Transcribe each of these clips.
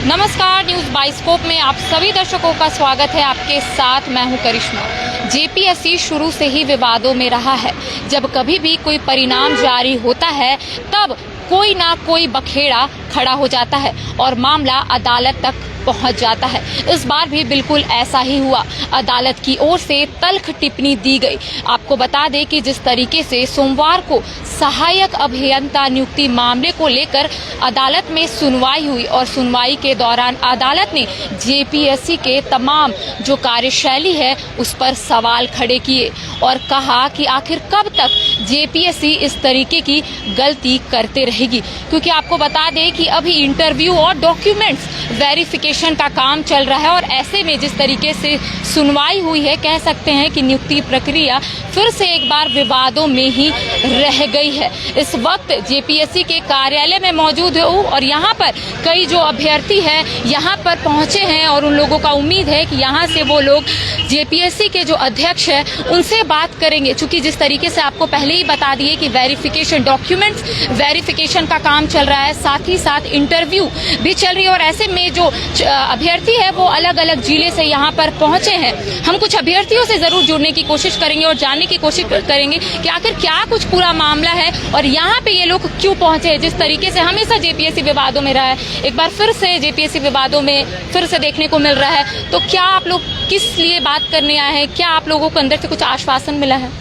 नमस्कार, news bioscope में आप सभी दर्शकों का स्वागत है। आपके साथ मैं हूं करिश्मा। जेपीएससी शुरू से ही विवादों में रहा है। जब कभी भी कोई परिणाम जारी होता है तब कोई ना कोई बखेड़ा खड़ा हो जाता है और मामला अदालत तक पहुंच जाता है। इस बार भी बिल्कुल ऐसा ही हुआ। अदालत की ओर से तल्ख टिप्पणी दी गई। आपको बता दें कि जिस तरीके से सोमवार को सहायक अभियंता नियुक्ति मामले को लेकर अदालत में सुनवाई हुई और सुनवाई के दौरान अदालत ने जेपीएससी के तमाम जो कार्यशैली है उस पर सवाल खड़े किए और कहा कि आखिर कब तक जेपीएससी इस तरीके की गलती करते रहेगी, क्योंकि आपको बता दें कि अभी इंटरव्यू और डॉक्यूमेंट्स वेरिफिकेशन का काम चल रहा है और ऐसे में जिस तरीके से सुनवाई हुई है, कह सकते हैं कि नियुक्ति प्रक्रिया फिर से एक बार विवादों में ही रह गई है। इस वक्त जेपीएससी के कार्यालय में मौजूद हूँ और यहाँ पर कई जो अभ्यर्थी हैं यहाँ पर पहुँचे हैं और उन लोगों का उम्मीद है कि यहाँ से वो लोग जेपीएससी के जो अध्यक्ष हैं उनसे बात करेंगे, चूँकि जिस तरीके से आपको पहले ही बता दिए कि वेरिफिकेशन डॉक्यूमेंट्स वेरिफिकेशन का काम चल रहा है, साथ ही साथ इंटरव्यू भी चल रही है और ऐसे में जो अभ्यर्थी है वो अलग अलग जिले से यहाँ पर पहुंचे हैं। हम कुछ अभ्यर्थियों से जरूर जुड़ने की कोशिश करेंगे और जानने की कोशिश करेंगे कि आखिर क्या कुछ पूरा मामला है और यहाँ पे ये लोग क्यों पहुंचे हैं। जिस तरीके से हमेशा जेपीएससी विवादों में रहा है, एक बार फिर से जेपीएससी विवादों में फिर से देखने को मिल रहा है, तो क्या आप लोग किस लिए बात करने आए हैं? क्या आप लोगों को अंदर से कुछ आश्वासन मिला है?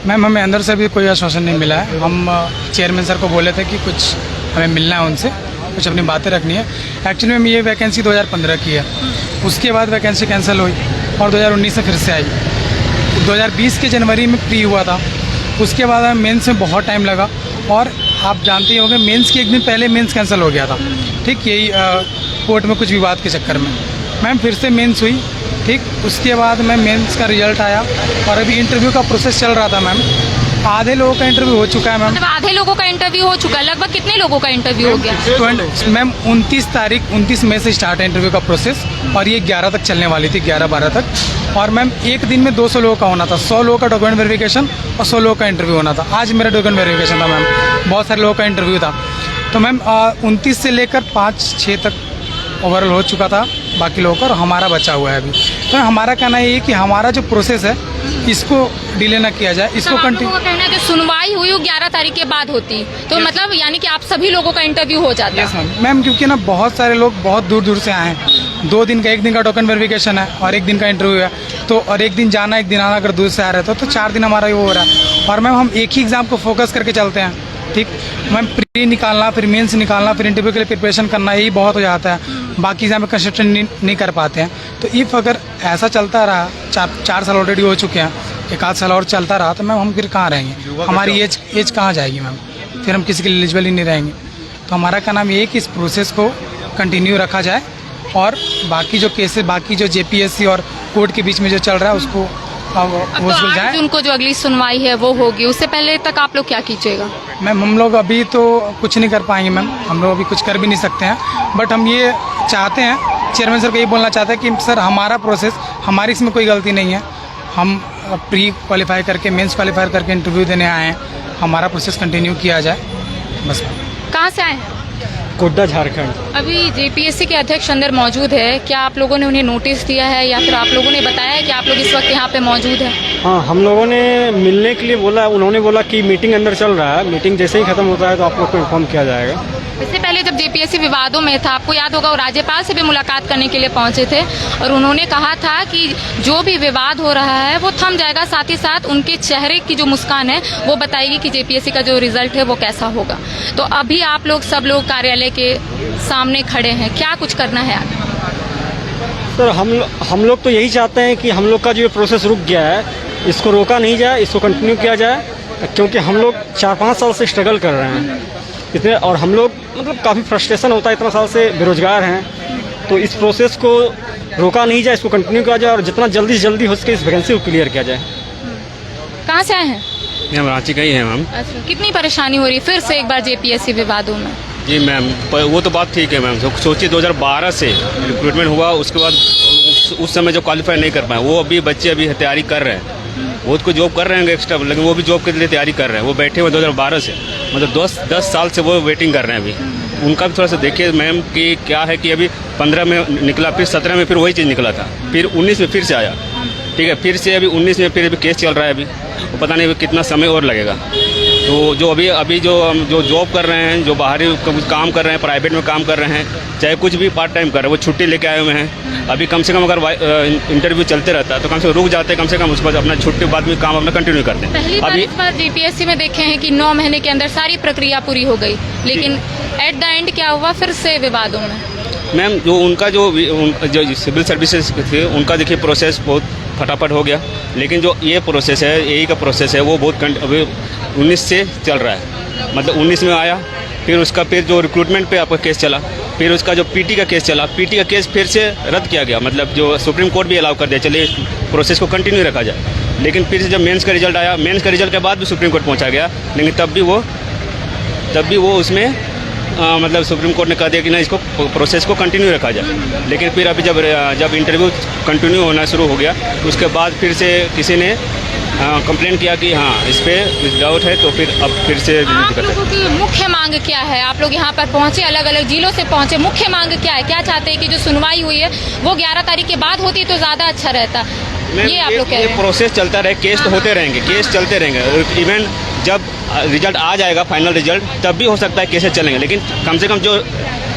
मैम, हमें अंदर से भी कोई आश्वासन नहीं मिला है। हम चेयरमैन सर को बोले थे कि कुछ हमें मिलना है उनसे, कुछ अपनी बातें रखनी है। एक्चुअली में ये वैकेंसी 2015 की है, उसके बाद वैकेंसी कैंसिल हुई और 2019 में फिर से आई। 2020 के जनवरी में प्री हुआ था, उसके बाद हमें मेंस में बहुत टाइम लगा और आप जानते ही होंगे मेंस के एक दिन पहले मेंस कैंसिल हो गया था। ठीक, यही कोर्ट में कुछ विवाद के चक्कर में मैम फिर से मेंस हुई। ठीक, उसके बाद मैम मेंस का रिजल्ट आया और अभी इंटरव्यू का प्रोसेस चल रहा था। मैम आधे लोगों का इंटरव्यू हो चुका है। मैम मतलब आधे लोगों का इंटरव्यू हो चुका है? लगभग कितने लोगों का इंटरव्यू हो गया? मैम 29 मई से स्टार्ट है इंटरव्यू का प्रोसेस और ये 11 तक चलने वाली थी, 11-12 तक। और मैम एक दिन में 200 लोगों का होना था, 100 लोगों का डॉक्यूमेंट वेरिफिकेशन और 100 लोगों का इंटरव्यू होना था। आज मेरा डॉक्यूमेंट वेरिफिकेशन था। मैम बहुत सारे लोगों का इंटरव्यू था। तो मैम 29 से लेकर 5-6 तक ओवरऑल हो चुका था बाकी लोगों का और हमारा बचा हुआ है अभी। तो हमारा कहना ये है कि हमारा जो प्रोसेस है इसको डिले ना किया जाए, इसको कंटिन्यू। कहना है कि सुनवाई हुई 11 तारीख के बाद होती तो मतलब यानी कि आप सभी लोगों का इंटरव्यू हो जाता है? मैम क्योंकि ना बहुत सारे लोग बहुत दूर दूर से आए हैं। 2 दिन का, एक दिन का डॉक्यूमेंट वेरिफिकेशन है और एक दिन का इंटरव्यू है, तो और एक दिन जाना एक दिन आना, अगर दूर से आ रहे तो 4 दिन हमारा ये हो रहा है। और मैम हम एक ही एग्ज़ाम को फोकस करके चलते हैं। ठीक, मैम प्री निकालना, फिर मेंस निकालना, फिर इंटरव्यू के लिए प्रिपरेशन करना, यही बहुत हो जाता है। बाकी एग्जाम में कंसंट्रेट नहीं कर पाते हैं। तो इफ़ अगर ऐसा चलता रहा, 4 साल ऑलरेडी हो चुके हैं, 1 आध साल और चलता रहा तो मैम हम फिर कहाँ रहेंगे? हमारी एज कहाँ जाएगी मैम? फिर हम किसी के लिए एलिजिबल ही नहीं रहेंगे। तो हमारा का नाम ये है कि इस प्रोसेस को कंटिन्यू रखा जाए और बाकी जो केसेस, बाकी जो जेपीएससी और कोर्ट के बीच में जो चल रहा है उसको वो सुलझाएं। उनको जो अगली सुनवाई है वो होगी, उससे पहले तक आप लोग क्या कीजिएगा? मैम हम लोग अभी तो कुछ नहीं कर पाएंगे। मैम हम लोग अभी कुछ कर भी नहीं सकते हैं, बट हम ये चाहते हैं, चेयरमैन सर को ये बोलना चाहते हैं कि सर हमारा प्रोसेस, हमारी इसमें कोई गलती नहीं है। हम प्री क्वालिफाई करके, मेंस क्वालिफाई करके इंटरव्यू देने आए हैं, हमारा प्रोसेस कंटिन्यू किया जाए बस। कहाँ से आए हैं? गोड्डा, झारखंड। अभी जेपीएससी के अध्यक्ष अंदर मौजूद है, क्या आप लोगों ने उन्हें नोटिस दिया है या फिर आप लोगों ने बताया है कि आप लोग इस वक्त यहाँ पे मौजूद हैं? हाँ, हम लोगों ने मिलने के लिए बोला, उन्होंने बोला कि मीटिंग अंदर चल रहा है, मीटिंग जैसे ही खत्म होता है तो आप लोग को इन्फॉर्म किया जाएगा। इससे पहले जब जेपीएससी विवादों में था, आपको याद होगा, वो राज्यपाल से भी मुलाकात करने के लिए पहुंचे थे और उन्होंने कहा था कि जो भी विवाद हो रहा है वो थम जाएगा, साथ ही साथ उनके चेहरे की जो मुस्कान है वो बताएगी कि जेपीएससी का जो रिजल्ट है वो कैसा होगा। तो अभी आप लोग सब लोग कार्यालय के सामने खड़े हैं, क्या कुछ करना है आगे? सर हम लोग तो यही चाहते हैं कि हम लोग का जो प्रोसेस रुक गया है इसको रोका नहीं जाए, इसको कंटिन्यू किया जाए, क्योंकि हम लोग 4-5 साल से स्ट्रगल कर रहे हैं इतने, और हम लोग मतलब काफ़ी फ्रस्ट्रेशन होता है, इतना साल से बेरोजगार हैं। तो इस प्रोसेस को रोका नहीं जाए, इसको कंटिन्यू किया जाए और जितना जल्दी से जल्दी हो सके इस वैकेंसी को क्लियर किया जाए। कहाँ से आए हैं? हम रांची का ही है मैम। अच्छा, कितनी परेशानी हो रही है फिर से एक बार जेपीएससी विवादों में? जी मैम, वो तो बात ठीक है मैम। सोचिए 2012 से रिक्रूटमेंट हुआ, उसके बाद उस समय जो क्वालिफाई नहीं कर पाए, वो अभी बच्चे अभी तैयारी कर रहे हैं। वो तो जॉब कर रहे हैं एक्स्ट्रा, लेकिन वो भी जॉब के लिए तैयारी कर रहे हैं। वो बैठे हुए 2012 से, मतलब 10 साल से वो वेटिंग कर रहे हैं अभी। उनका भी थोड़ा सा देखिए मैम कि क्या है कि अभी 15 में निकला, फिर 17 में फिर वही चीज़ निकला था, फिर 19 में फिर से आया, ठीक है, फिर से अभी 19 में फिर अभी केस चल रहा है, अभी वो पता नहीं कितना समय और लगेगा। तो जो अभी जो जॉब कर रहे हैं, जो बाहरी काम कर रहे हैं, प्राइवेट में काम कर रहे हैं, चाहे कुछ भी पार्ट टाइम कर रहे हैं, वो छुट्टी लेके आए हुए हैं। अभी कम से कम अगर इंटरव्यू चलते रहता है तो कम से कम रुक जाते हैं, कम से कम उसके बाद अपना छुट्टी बाद में काम अपना कंटिन्यू करते हैं। पहली बार इस बार जीपीएससी में देखे हैं कि 9 महीने के अंदर सारी प्रक्रिया पूरी हो गई, लेकिन एट द एंड क्या हुआ, फिर से विवादों में। मैम जो उनका जो सिविल सर्विसेज थे उनका देखिए प्रोसेस बहुत फटाफट हो गया, लेकिन जो ये प्रोसेस है, यही का प्रोसेस है, वो बहुत अभी 19 से चल रहा है। मतलब 19 में आया, फिर उसका फिर जो रिक्रूटमेंट पे आपका केस चला, फिर उसका जो पीटी का केस चला, पीटी का केस फिर से रद्द किया गया, मतलब जो सुप्रीम कोर्ट भी अलाउ कर दिया, चलिए प्रोसेस को कंटिन्यू रखा जाए। लेकिन फिर से जब मेंस का रिजल्ट आया, मेंस का रिजल्ट के बाद भी सुप्रीम कोर्ट पहुंचा गया, लेकिन तब भी वो उसमें मतलब सुप्रीम कोर्ट ने कहा दिया कि ना इसको प्रोसेस को कंटिन्यू रखा जाए। लेकिन फिर अभी जब इंटरव्यू कंटिन्यू होना शुरू हो गया, उसके बाद फिर से किसी ने कंप्लेंट किया कि हाँ इस पर डाउट है, तो फिर अब फिर से आप लोगों की मुख्य मांग क्या है? आप लोग यहाँ पर पहुँचे, अलग अलग जिलों से पहुँचे, मुख्य मांग क्या है? क्या चाहते हैं कि जो सुनवाई हुई है वो 11 तारीख के बाद होती तो ज़्यादा अच्छा रहता? ये आप लोग कह रहे हैं। प्रोसेस चलता रहे, केस तो होते रहेंगे, केस चलते रहेंगे, इवन जब रिजल्ट आ जाएगा फाइनल रिजल्ट तब भी हो सकता है केसेस चलेंगे, लेकिन कम से कम जो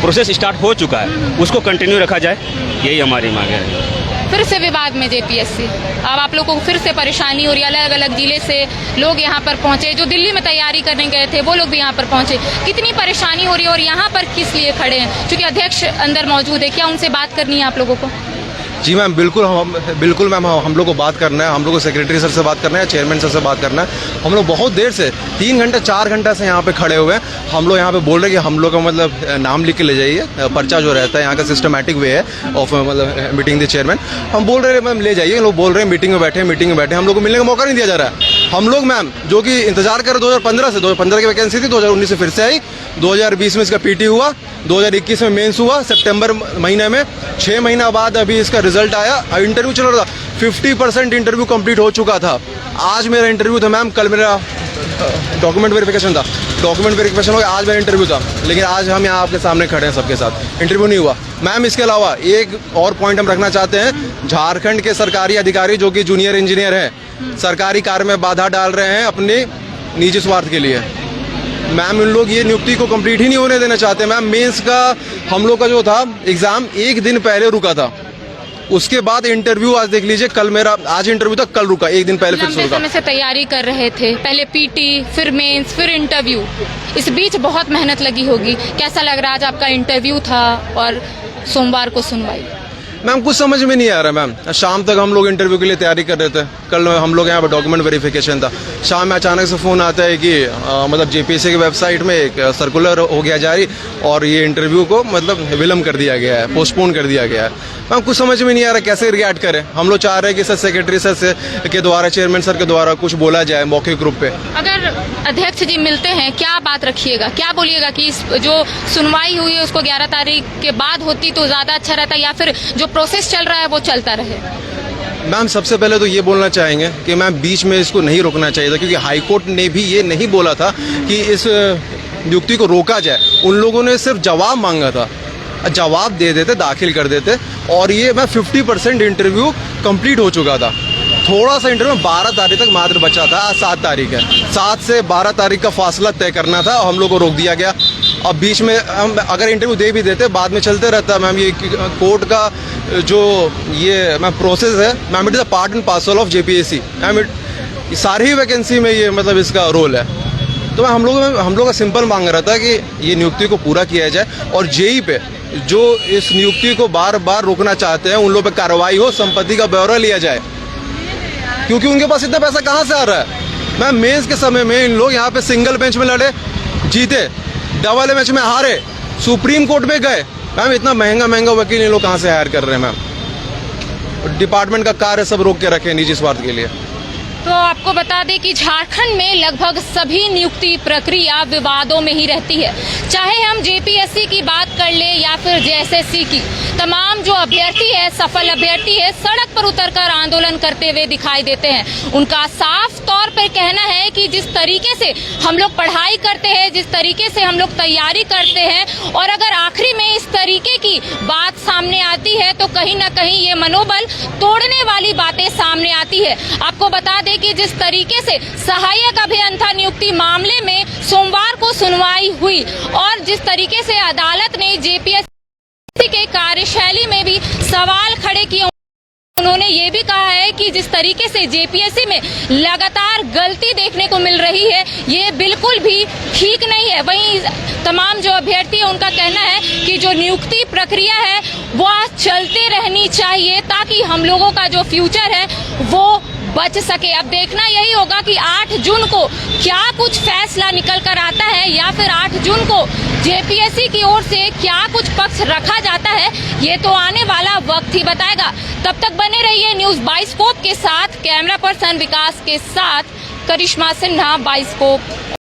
प्रोसेस स्टार्ट हो चुका है उसको कंटिन्यू रखा जाए, यही हमारी मांग है। फिर से विवाद में जेपीएससी, अब आप लोगों को फिर से परेशानी हो रही है, अलग अलग जिले से लोग यहाँ पर पहुँचे, जो दिल्ली में तैयारी करने गए थे वो लोग भी यहाँ पर पहुँचे, कितनी परेशानी हो रही है और यहाँ पर किस लिए खड़े हैं? क्योंकि अध्यक्ष अंदर मौजूद है, क्या उनसे बात करनी है आप लोगों को? जी मैम, बिल्कुल मैम, हम लोग को बात करना है, हम लोग को सेक्रेटरी सर से बात करना है, चेयरमैन सर से बात करना है। हम लोग बहुत देर से 3 घंटे 4 घंटा से यहाँ पे खड़े हुए हैं। हम लोग यहाँ पे बोल रहे हैं कि हम लोग का मतलब नाम लिख के ले जाइए, पर्चा जो रहता है यहाँ का सिस्टमैटिक वे है ऑफ मतलब मीटिंग द चेयरमैन। हम बोल रहे हैं मैम ले जाइए, लोग बोल रहे हैं मीटिंग में बैठे, हम लोग को मिलने का मौका नहीं दिया जा रहा है। हम लोग मैम जो कि इंतजार कर 2015 की वैकेंसी थी, 2019 से फिर से आई, 2020 में इसका पीटी हुआ, 2021 में मेंस हुआ, सितंबर महीने में 6 महीना बाद अभी इसका रिजल्ट आया। इंटरव्यू चल रहा था, 50% इंटरव्यू कंप्लीट हो चुका था। आज मेरा इंटरव्यू था मैम, कल मेरा डॉक्यूमेंट वेरिफिकेशन था, डॉक्यूमेंट वेरिफिकेशन हो गया, आज मेरा इंटरव्यू था, लेकिन आज हम यहाँ आपके सामने खड़े हैं, सबके साथ इंटरव्यू नहीं हुआ मैम। इसके अलावा एक और पॉइंट हम रखना चाहते हैं, झारखंड के सरकारी अधिकारी जो कि जूनियर इंजीनियर हैं, सरकारी कार्य में बाधा डाल रहे हैं अपने निजी स्वार्थ के लिए। मैम इन लोग ये नियुक्ति को कंप्लीट ही नहीं होने देना चाहते। मैम मेंस का हम लोग का जो था एग्जाम 1 दिन पहले रुका था, उसके बाद इंटरव्यू आज देख लीजिए, कल मेरा आज इंटरव्यू था, कल रुका, 1 दिन पहले फिर से रुका। समय से तैयारी कर रहे थे, पहले पीटी, फिर मेंस, फिर इंटरव्यू, इस बीच बहुत मेहनत लगी होगी। कैसा लग रहा है? आज आपका इंटरव्यू था और सोमवार को सुनवाई। मैम कुछ समझ में नहीं आ रहा मैम, शाम तक हम लोग इंटरव्यू के लिए तैयारी कर रहे थे, कल हम लोग यहाँ पर डॉक्यूमेंट वेरिफिकेशन था, शाम में अचानक से फ़ोन आता है कि मतलब जेपीएससी की वेबसाइट में एक सर्कुलर हो गया जारी और ये इंटरव्यू को मतलब विलम्ब कर दिया गया है, पोस्टपोन कर दिया गया है। मैम कुछ समझ में नहीं आ रहा कैसे रिएक्ट करें। हम लोग चाह रहे हैं कि सर सेक्रेटरी सर से के द्वारा, चेयरमैन सर के द्वारा कुछ बोला जाए मौखिक रूप पे। अगर अध्यक्ष जी मिलते हैं, क्या बात रखिएगा, क्या बोलिएगा कि इस जो सुनवाई हुई है उसको 11 तारीख के बाद होती तो ज़्यादा अच्छा रहता, या फिर जो प्रोसेस चल रहा है वो चलता रहे? मैम सबसे पहले तो ये बोलना चाहेंगे कि मैम बीच में इसको नहीं रोकना चाहिए था, क्योंकि हाईकोर्ट ने भी ये नहीं बोला था कि इस नियुक्ति को रोका जाए। उन लोगों ने सिर्फ जवाब मांगा था, जवाब दे देते, दाखिल कर देते, और ये मैं 50% इंटरव्यू कंप्लीट हो चुका था। थोड़ा सा इंटरव्यू 12 तारीख तक मात्र बचा था, आज 7 तारीख है, 7 से 12 तारीख का फासला तय करना था, हम लोग को रोक दिया गया। अब बीच में हम अगर इंटरव्यू दे भी देते, बाद में चलते रहता मैम। ये कोर्ट का जो ये मैम प्रोसेस है ma'am, it is a part and parcel of JPSC ma'am, सारी ही वैकेंसी में ये मतलब इसका रोल है। तो हम लोग का सिंपल मांग रहा था कि ये नियुक्ति को पूरा किया जाए, और जेई पे जो इस नियुक्ति को बार बार रोकना चाहते हैं उन लोगों पे कार्रवाई हो, संपत्ति का ब्यौरा लिया जाए, क्योंकि उनके पास इतना पैसा कहाँ से आ रहा है। मैम मेंस के समय में इन लोग यहाँ पे सिंगल बेंच में लड़े, जीते, डबल मैच में हारे, सुप्रीम कोर्ट में गए। मैम इतना महंगा वकील इन लोग कहाँ से हायर कर रहे हैं मैम? डिपार्टमेंट का कार्य सब रोक के रखे निजी स्वार्थ के लिए। तो आप आपको बता दें कि झारखंड में लगभग सभी नियुक्ति प्रक्रिया विवादों में ही रहती है। चाहे हम जेपीएससी की बात कर ले या फिर जेएसएससी की, तमाम जो अभ्यर्थी है, सफल अभ्यर्थी है, सड़क पर उतरकर आंदोलन करते हुए दिखाई देते हैं। उनका साफ तौर पर कहना है कि जिस तरीके से हम लोग पढ़ाई करते हैं, जिस तरीके से हम लोग तैयारी करते हैं, और अगर आखिरी में इस तरीके की बात सामने आती है तो कहीं ना कहीं ये मनोबल तोड़ने वाली बातें सामने आती है। आपको बता दें कि जिस तरीके से सहायक अभियंता नियुक्ति मामले में सोमवार को सुनवाई हुई और जिस तरीके से अदालत ने जेपीएससी के कार्यशैली में भी सवाल खड़े किए, उन्होंने ये भी कहा है कि जिस तरीके से जेपीएससी में लगातार गलती देखने को मिल रही है, ये बिल्कुल भी ठीक नहीं है। वहीं तमाम जो अभ्यर्थी है उनका कहना है कि जो नियुक्ति प्रक्रिया है वो चलते रहनी चाहिए ताकि हम लोगों का जो फ्यूचर है वो बच सके। अब देखना यही होगा कि 8 जून को क्या कुछ फैसला निकल कर आता है या फिर 8 जून को जेपीएससी की ओर से क्या कुछ पक्ष रखा जाता है, ये तो आने वाला वक्त ही बताएगा। तब तक बने रहिए न्यूज़ बाइस्कोप के साथ। कैमरा पर्सन विकास के साथ करिश्मा सिन्हा, बाइस्कोप।